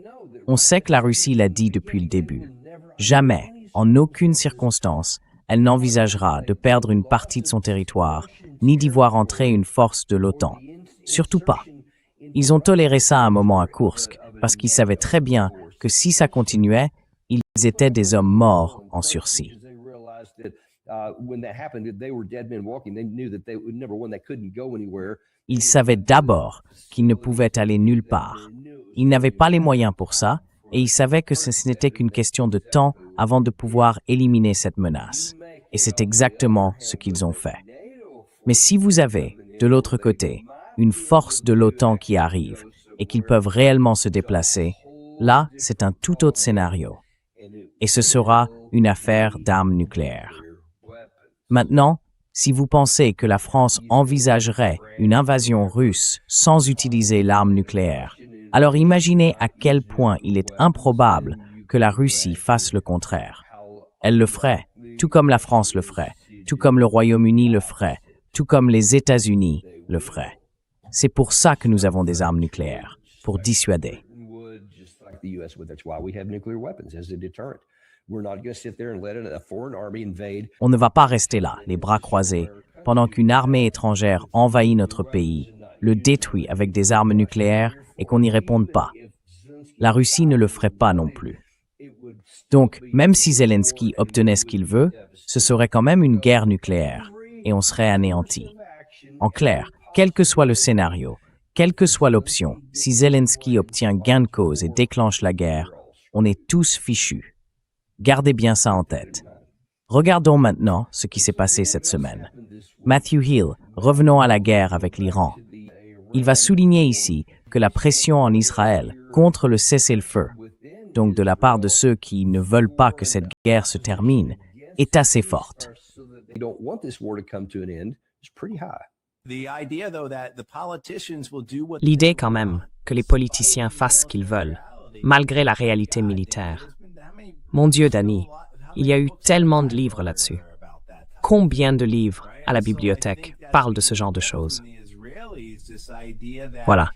On sait que la Russie l'a dit depuis le début. Jamais, en aucune circonstance, elle n'envisagera de perdre une partie de son territoire, ni d'y voir entrer une force de l'OTAN. Surtout pas. Ils ont toléré ça un moment à Koursk, parce qu'ils savaient très bien que si ça continuait, ils étaient des hommes morts en sursis. Ils savaient d'abord qu'ils ne pouvaient aller nulle part. Ils n'avaient pas les moyens pour ça, et ils savaient que ce n'était qu'une question de temps avant de pouvoir éliminer cette menace. Et c'est exactement ce qu'ils ont fait. Mais si vous avez, de l'autre côté, une force de l'OTAN qui arrive, et qu'ils peuvent réellement se déplacer, là, c'est un tout autre scénario. Et ce sera une affaire d'armes nucléaires. Maintenant, si vous pensez que la France envisagerait une invasion russe sans utiliser l'arme nucléaire, alors imaginez à quel point il est improbable que la Russie fasse le contraire. Elle le ferait, tout comme la France le ferait, tout comme le Royaume-Uni le ferait, tout comme les États-Unis le feraient. C'est pour ça que nous avons des armes nucléaires, pour dissuader. On ne va pas rester là, les bras croisés, pendant qu'une armée étrangère envahit notre pays, le détruit avec des armes nucléaires et qu'on n'y réponde pas. La Russie ne le ferait pas non plus. Donc, même si Zelensky obtenait ce qu'il veut, ce serait quand même une guerre nucléaire, et on serait anéanti. En clair, quel que soit le scénario, quelle que soit l'option, si Zelensky obtient gain de cause et déclenche la guerre, on est tous fichus. Gardez bien ça en tête. Regardons maintenant ce qui s'est passé cette semaine. Matthew Hill, revenons à la guerre avec l'Iran. Il va souligner ici que la pression en Israël contre le cessez-le-feu, donc de la part de ceux qui ne veulent pas que cette guerre se termine, est assez forte. L'idée quand même que les politiciens fassent ce qu'ils veulent, malgré la réalité militaire. Mon Dieu, Danny, il y a eu tellement de livres là-dessus. Combien de livres à la bibliothèque parlent de ce genre de choses? Voilà.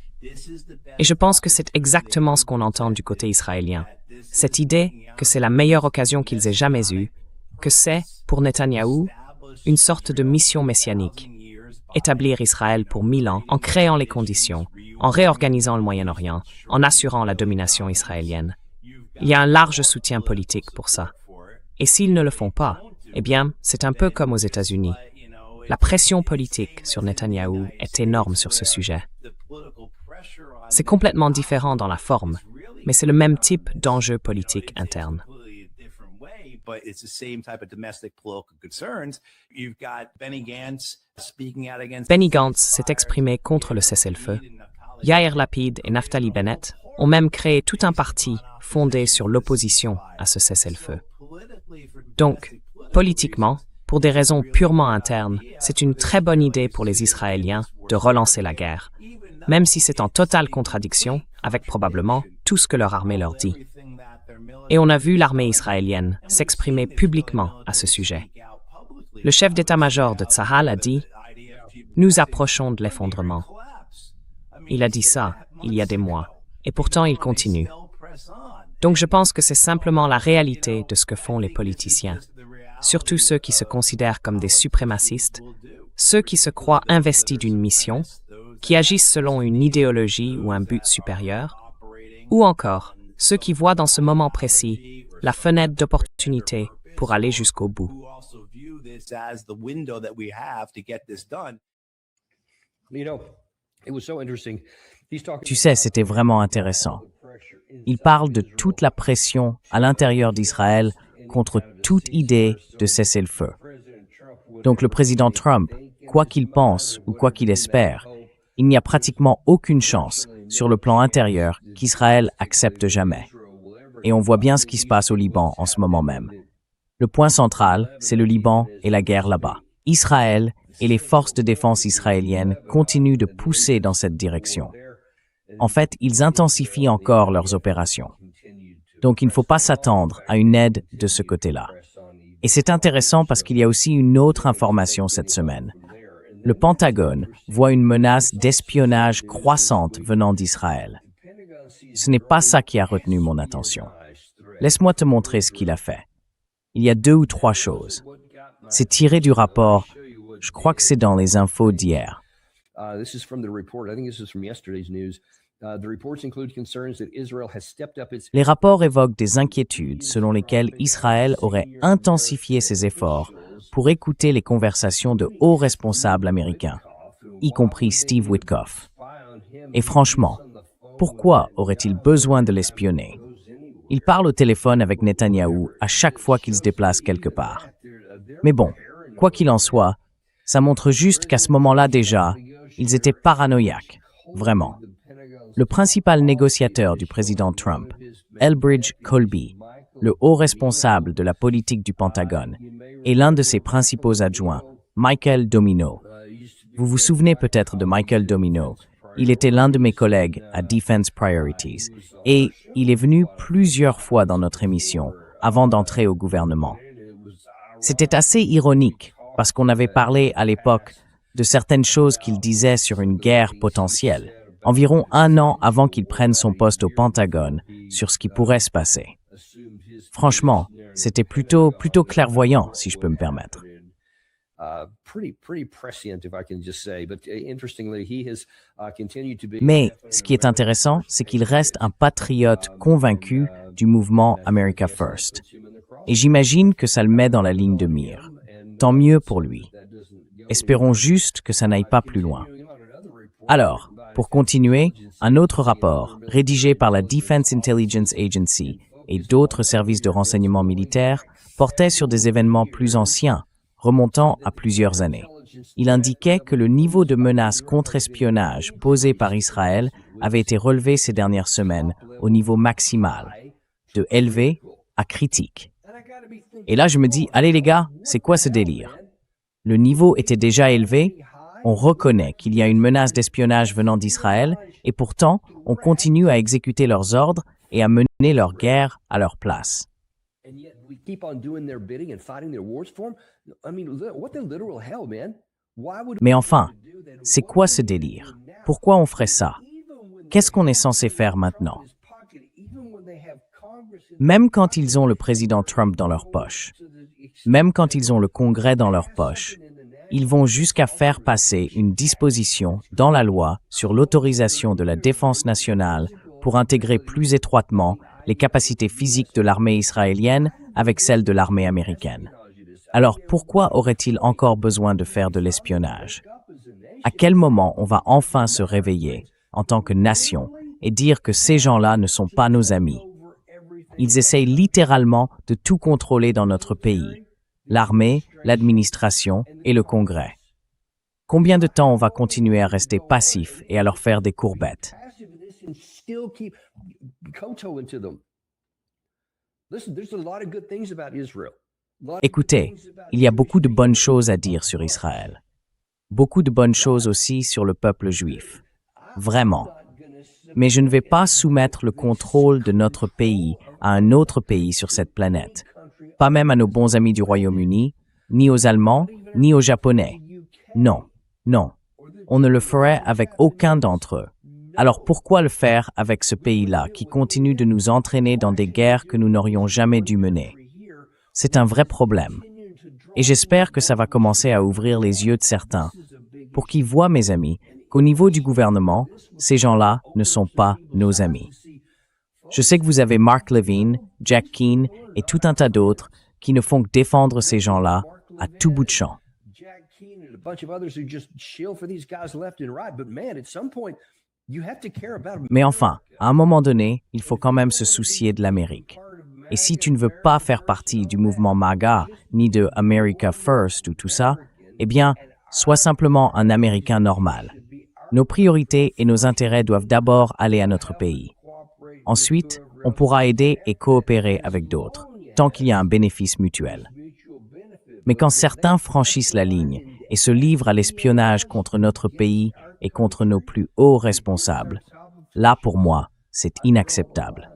Et je pense que c'est exactement ce qu'on entend du côté israélien. Cette idée que c'est la meilleure occasion qu'ils aient jamais eue, que c'est, pour Netanyahou, une sorte de mission messianique. Établir Israël pour 1000 ans en créant les conditions, en réorganisant le Moyen-Orient, en assurant la domination israélienne. Il y a un large soutien politique pour ça. Et s'ils ne le font pas, eh bien, c'est un peu comme aux États-Unis. La pression politique sur Netanyahou est énorme sur ce sujet. C'est complètement différent dans la forme, mais c'est le même type d'enjeu politique interne. Benny Gantz s'est exprimé contre le cessez-le-feu. Yair Lapid et Naftali Bennett ont même créé tout un parti fondé sur l'opposition à ce cessez-le-feu. Donc, politiquement, pour des raisons purement internes, c'est une très bonne idée pour les Israéliens de relancer la guerre, même si c'est en totale contradiction avec probablement tout ce que leur armée leur dit. Et on a vu l'armée israélienne s'exprimer publiquement à ce sujet. Le chef d'état-major de Tsahal a dit « Nous approchons de l'effondrement ». Il a dit ça il y a des mois, et pourtant il continue. Donc je pense que c'est simplement la réalité de ce que font les politiciens, surtout ceux qui se considèrent comme des suprémacistes, ceux qui se croient investis d'une mission, qui agissent selon une idéologie ou un but supérieur, ou encore ceux qui voient dans ce moment précis la fenêtre d'opportunité pour aller jusqu'au bout. Tu sais, c'était vraiment intéressant. Il parle de toute la pression à l'intérieur d'Israël contre toute idée de cesser le feu. Donc le président Trump, quoi qu'il pense ou quoi qu'il espère, il n'y a pratiquement aucune chance sur le plan intérieur qu'Israël accepte jamais. Et on voit bien ce qui se passe au Liban en ce moment même. Le point central, c'est le Liban et la guerre là-bas. Israël et les forces de défense israéliennes continuent de pousser dans cette direction. En fait, ils intensifient encore leurs opérations. Donc il ne faut pas s'attendre à une aide de ce côté-là. Et c'est intéressant parce qu'il y a aussi une autre information cette semaine. Le Pentagone voit une menace d'espionnage croissante venant d'Israël. Ce n'est pas ça qui a retenu mon attention. Laisse-moi te montrer ce qu'il a fait. Il y a 2 ou 3 choses. C'est tiré du rapport, je crois que c'est dans les infos d'hier. Les rapports évoquent des inquiétudes selon lesquelles Israël aurait intensifié ses efforts pour écouter les conversations de hauts responsables américains, y compris Steve Witkoff. Et franchement, pourquoi aurait-il besoin de l'espionner? Il parle au téléphone avec Netanyahou à chaque fois qu'il se déplace quelque part. Mais bon, quoi qu'il en soit, ça montre juste qu'à ce moment-là déjà, ils étaient paranoïaques, vraiment. Le principal négociateur du président Trump, Elbridge Colby, le haut responsable de la politique du Pentagone, et l'un de ses principaux adjoints, Michael Domino. Vous vous souvenez peut-être de Michael Domino. Il était l'un de mes collègues à Defense Priorities et il est venu plusieurs fois dans notre émission avant d'entrer au gouvernement. C'était assez ironique parce qu'on avait parlé à l'époque de certaines choses qu'il disait sur une guerre potentielle, environ 1 an avant qu'il prenne son poste au Pentagone sur ce qui pourrait se passer. Franchement, c'était plutôt clairvoyant, si je peux me permettre. Mais ce qui est intéressant, c'est qu'il reste un patriote convaincu du mouvement America First. Et j'imagine que ça le met dans la ligne de mire. Tant mieux pour lui. Espérons juste que ça n'aille pas plus loin. Alors, pour continuer, un autre rapport, rédigé par la Defense Intelligence Agency et d'autres services de renseignement militaire, portait sur des événements plus anciens, remontant à plusieurs années. Il indiquait que le niveau de menace contre-espionnage posé par Israël avait été relevé ces dernières semaines au niveau maximal, de élevé à critique. Et là, je me dis, allez les gars, c'est quoi ce délire? Le niveau était déjà élevé, on reconnaît qu'il y a une menace d'espionnage venant d'Israël, et pourtant, on continue à exécuter leurs ordres et à mener leur guerre à leur place. Mais enfin, c'est quoi ce délire? Pourquoi on ferait ça? Qu'est-ce qu'on est censé faire maintenant? Même quand ils ont le président Trump dans leur poche, même quand ils ont le Congrès dans leur poche, ils vont jusqu'à faire passer une disposition dans la loi sur l'autorisation de la défense nationale pour intégrer plus étroitement les capacités physiques de l'armée israélienne avec celles de l'armée américaine. Alors pourquoi aurait-il encore besoin de faire de l'espionnage? À quel moment on va enfin se réveiller en tant que nation et dire que ces gens-là ne sont pas nos amis? Ils essayent littéralement de tout contrôler dans notre pays, l'armée, l'administration et le Congrès. Combien de temps on va continuer à rester passif et à leur faire des courbettes? Écoutez, il y a beaucoup de bonnes choses à dire sur Israël. Beaucoup de bonnes choses aussi sur le peuple juif. Vraiment. Mais je ne vais pas soumettre le contrôle de notre pays à un autre pays sur cette planète. Pas même à nos bons amis du Royaume-Uni, ni aux Allemands, ni aux Japonais. Non, non. On ne le ferait avec aucun d'entre eux. Alors pourquoi le faire avec ce pays-là qui continue de nous entraîner dans des guerres que nous n'aurions jamais dû mener? C'est un vrai problème. Et j'espère que ça va commencer à ouvrir les yeux de certains, pour qu'ils voient, mes amis, qu'au niveau du gouvernement, ces gens-là ne sont pas nos amis. Je sais que vous avez Mark Levine, Jack Keane et tout un tas d'autres qui ne font que défendre ces gens-là à tout bout de champ. Mais enfin, à un moment donné, il faut quand même se soucier de l'Amérique. Et si tu ne veux pas faire partie du mouvement MAGA, ni de America First ou tout ça, eh bien, sois simplement un Américain normal. Nos priorités et nos intérêts doivent d'abord aller à notre pays. Ensuite, on pourra aider et coopérer avec d'autres, tant qu'il y a un bénéfice mutuel. Mais quand certains franchissent la ligne et se livrent à l'espionnage contre notre pays et contre nos plus hauts responsables, là, pour moi, c'est inacceptable.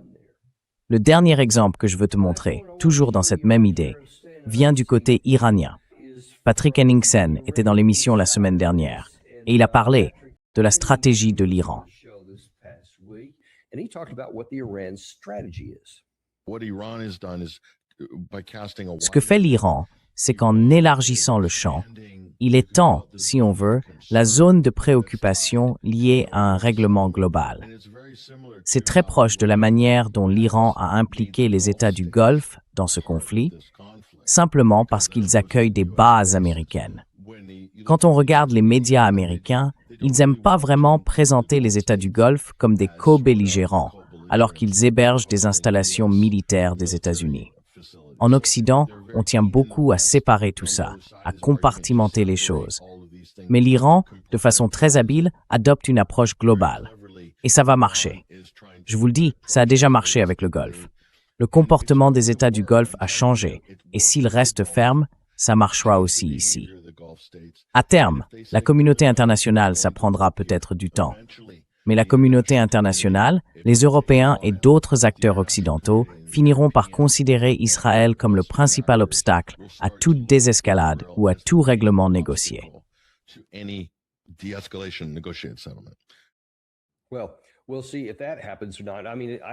Le dernier exemple que je veux te montrer, toujours dans cette même idée, vient du côté iranien. Patrick Henningsen était dans l'émission la semaine dernière et il a parlé de la stratégie de l'Iran. Ce que fait l'Iran, c'est qu'en élargissant le champ, il étend, si on veut, la zone de préoccupation liée à un règlement global. C'est très proche de la manière dont l'Iran a impliqué les États du Golfe dans ce conflit, simplement parce qu'ils accueillent des bases américaines. Quand on regarde les médias américains, ils n'aiment pas vraiment présenter les États du Golfe comme des co-belligérants, alors qu'ils hébergent des installations militaires des États-Unis. En Occident, on tient beaucoup à séparer tout ça, à compartimenter les choses. Mais l'Iran, de façon très habile, adopte une approche globale. Et ça va marcher. Je vous le dis, ça a déjà marché avec le Golfe. Le comportement des États du Golfe a changé, et s'ils restent fermes, ça marchera aussi ici. À terme, la communauté internationale, ça prendra peut-être du temps. Mais la communauté internationale, les Européens et d'autres acteurs occidentaux finiront par considérer Israël comme le principal obstacle à toute désescalade ou à tout règlement négocié.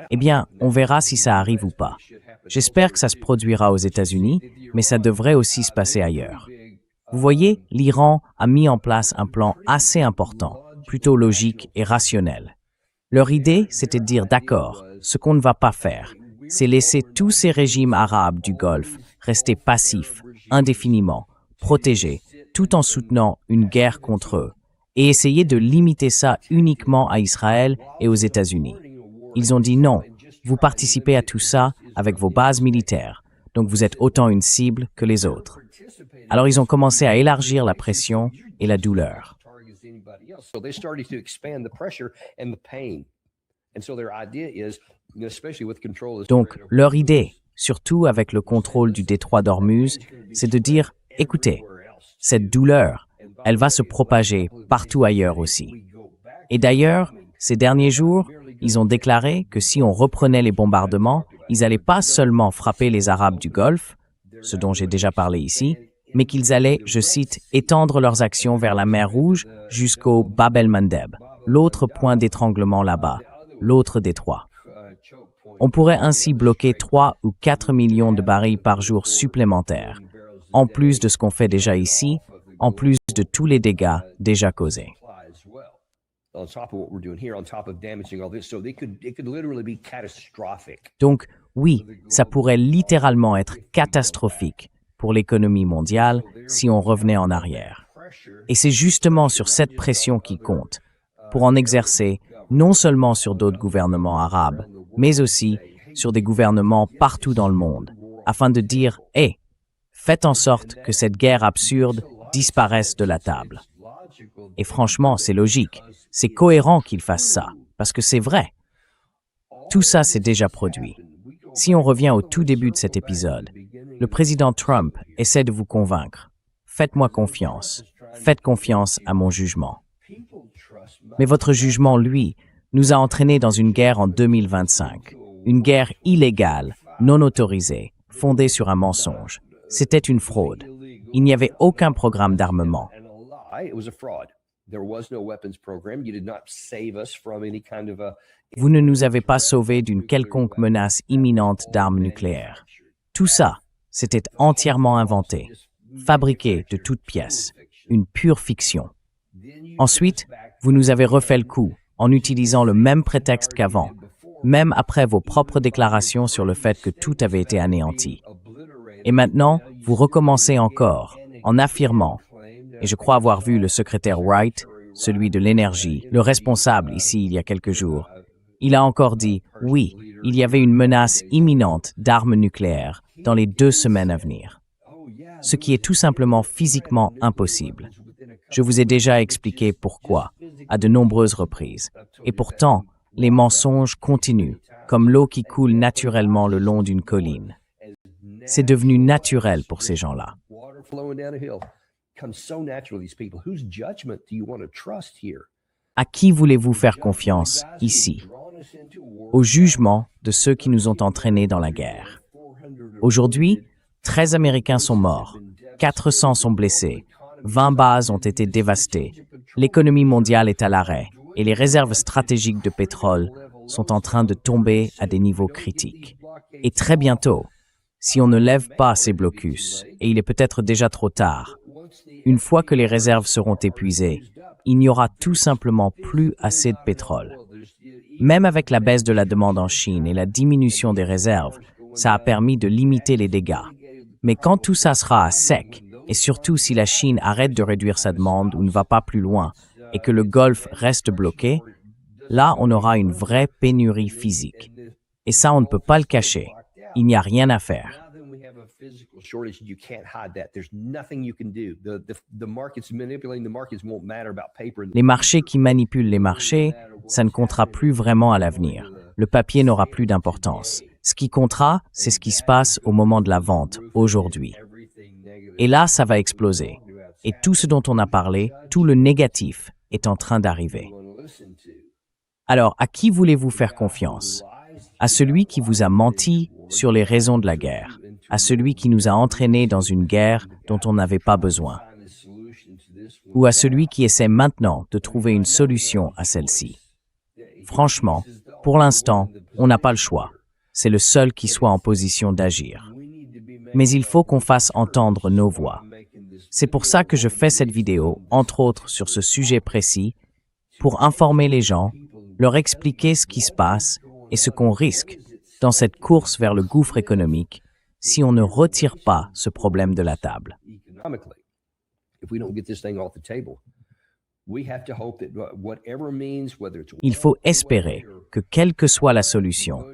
Eh bien, on verra si ça arrive ou pas. J'espère que ça se produira aux États-Unis, mais ça devrait aussi se passer ailleurs. Vous voyez, l'Iran a mis en place un plan assez important, plutôt logique et rationnel. Leur idée, c'était de dire d'accord, ce qu'on ne va pas faire, c'est laisser tous ces régimes arabes du Golfe rester passifs, indéfiniment, protégés, tout en soutenant une guerre contre eux, et essayer de limiter ça uniquement à Israël et aux États-Unis. Ils ont dit non, vous participez à tout ça avec vos bases militaires, donc vous êtes autant une cible que les autres. Alors ils ont commencé à élargir la pression et la douleur. Donc leur idée, surtout avec le contrôle du détroit d'Ormuz, c'est de dire, écoutez, cette douleur, elle va se propager partout ailleurs aussi. Et d'ailleurs, ces derniers jours, ils ont déclaré que si on reprenait les bombardements, ils n'allaient pas seulement frapper les Arabes du Golfe, ce dont j'ai déjà parlé ici, mais qu'ils allaient, je cite, étendre leurs actions vers la mer Rouge jusqu'au Bab el-Mandeb, l'autre point d'étranglement là-bas, l'autre détroit. On pourrait ainsi bloquer 3 ou 4 millions de barils par jour supplémentaires, en plus de ce qu'on fait déjà ici, en plus de tous les dégâts déjà causés. Donc, oui, ça pourrait littéralement être catastrophique pour l'économie mondiale si on revenait en arrière. Et c'est justement sur cette pression qui compte, pour en exercer non seulement sur d'autres gouvernements arabes, mais aussi sur des gouvernements partout dans le monde, afin de dire « Hey, faites en sorte que cette guerre absurde disparaisse de la table. » Et franchement, c'est logique, c'est cohérent qu'ils fassent ça, parce que c'est vrai. Tout ça s'est déjà produit. Si on revient au tout début de cet épisode, le président Trump essaie de vous convaincre. Faites-moi confiance. Faites confiance à mon jugement. Mais votre jugement, lui, nous a entraînés dans une guerre en 2025. Une guerre illégale, non autorisée, fondée sur un mensonge. C'était une fraude. Il n'y avait aucun programme d'armement. Vous ne nous avez pas sauvés d'une quelconque menace imminente d'armes nucléaires. Tout ça, c'était entièrement inventé, fabriqué de toutes pièces, une pure fiction. Ensuite, vous nous avez refait le coup en utilisant le même prétexte qu'avant, même après vos propres déclarations sur le fait que tout avait été anéanti. Et maintenant, vous recommencez encore en affirmant, et je crois avoir vu le secrétaire Wright, celui de l'énergie, le responsable ici il y a quelques jours, il a encore dit, oui, il y avait une menace imminente d'armes nucléaires dans les 2 semaines à venir. Ce qui est tout simplement physiquement impossible. Je vous ai déjà expliqué pourquoi, à de nombreuses reprises. Et pourtant, les mensonges continuent, comme l'eau qui coule naturellement le long d'une colline. C'est devenu naturel pour ces gens-là. À qui voulez-vous faire confiance ici? Au jugement de ceux qui nous ont entraînés dans la guerre. Aujourd'hui, 13 Américains sont morts, 400 sont blessés, 20 bases ont été dévastées, l'économie mondiale est à l'arrêt et les réserves stratégiques de pétrole sont en train de tomber à des niveaux critiques. Et très bientôt, si on ne lève pas ces blocus, et il est peut-être déjà trop tard, une fois que les réserves seront épuisées, il n'y aura tout simplement plus assez de pétrole. Même avec la baisse de la demande en Chine et la diminution des réserves, ça a permis de limiter les dégâts. Mais quand tout ça sera à sec, et surtout si la Chine arrête de réduire sa demande ou ne va pas plus loin, et que le Golfe reste bloqué, là on aura une vraie pénurie physique. Et ça on ne peut pas le cacher. Il n'y a rien à faire. shortage, you can't hide that. There's nothing you can do. The markets manipulating the markets won't matter about paper. Les marchés qui manipulent les marchés, ça ne comptera plus vraiment à l'avenir. Le papier n'aura plus d'importance. Ce qui comptera, c'est ce qui se passe au moment de la vente, aujourd'hui. Et là, ça va exploser. Et tout ce dont on a parlé, tout le négatif, est en train d'arriver. Alors, à qui voulez-vous faire confiance? À celui qui vous a menti sur les raisons de la guerre, à celui qui nous a entraînés dans une guerre dont on n'avait pas besoin, ou à celui qui essaie maintenant de trouver une solution à celle-ci. Franchement, pour l'instant, on n'a pas le choix. C'est le seul qui soit en position d'agir. Mais il faut qu'on fasse entendre nos voix. C'est pour ça que je fais cette vidéo, entre autres sur ce sujet précis, pour informer les gens, leur expliquer ce qui se passe et ce qu'on risque dans cette course vers le gouffre économique si on ne retire pas ce problème de la table. Il faut espérer que quelle que soit la solution,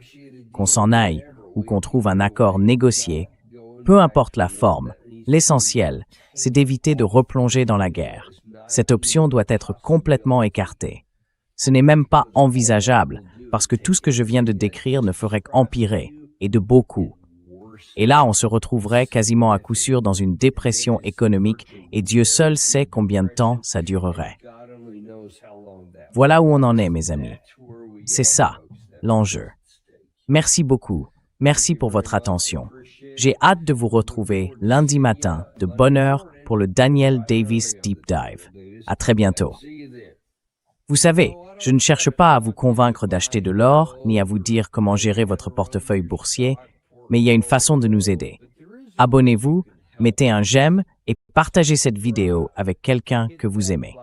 qu'on s'en aille ou qu'on trouve un accord négocié, peu importe la forme, l'essentiel, c'est d'éviter de replonger dans la guerre. Cette option doit être complètement écartée. Ce n'est même pas envisageable, parce que tout ce que je viens de décrire ne ferait qu'empirer, et de beaucoup. Et là, on se retrouverait quasiment à coup sûr dans une dépression économique, et Dieu seul sait combien de temps ça durerait. Voilà où on en est, mes amis. C'est ça, l'enjeu. Merci beaucoup. Merci pour votre attention. J'ai hâte de vous retrouver lundi matin de bonne heure pour le Daniel Davis Deep Dive. À très bientôt. Vous savez, je ne cherche pas à vous convaincre d'acheter de l'or, ni à vous dire comment gérer votre portefeuille boursier, mais il y a une façon de nous aider. Abonnez-vous, mettez un j'aime et partagez cette vidéo avec quelqu'un que vous aimez.